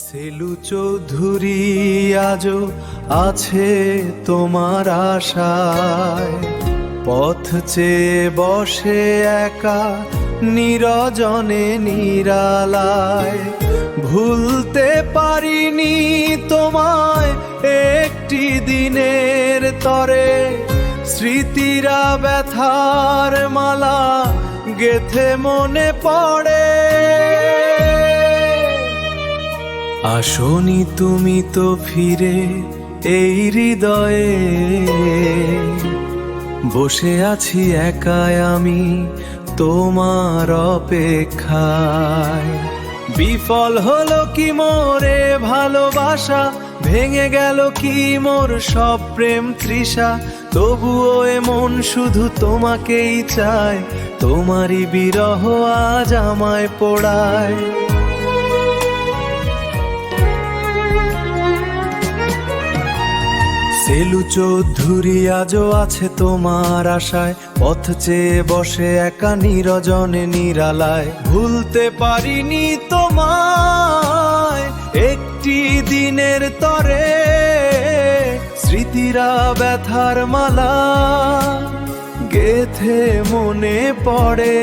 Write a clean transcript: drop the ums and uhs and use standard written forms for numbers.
Shallow Chowdhury আজও আছে তোমার আশায়, পথ চেয়ে বসে একা নিরজনে নিরালায়। ভুলতে পারিনি তোমায় একটি দিনের তরে, স্মৃতিরা ব্যথার মালা গেথে মনে পড়ে। আসনি তুমি তো ফিরে এই হৃদয়ে, বসে আছি একাই আমি তোমার অপেক্ষায়। বিফল হলো কি মোরে ভালোবাসা, ভেঙে গেল কি মোর সব প্রেম তৃষা, তবুও এ মন শুধু তোমাকেই চায়, তোমারই বিরহ আজ আমায় পোড়ায়। সেলু চৌধুরী আজও আছে তোমার আশায়, পথ চেয়ে বসে একা নিরজনে নিরালায়। ভুলতে পারিনি তোমায় একটি দিনের তরে, স্মৃতিরা ব্যথার মালা গেথে মনে পড়ে।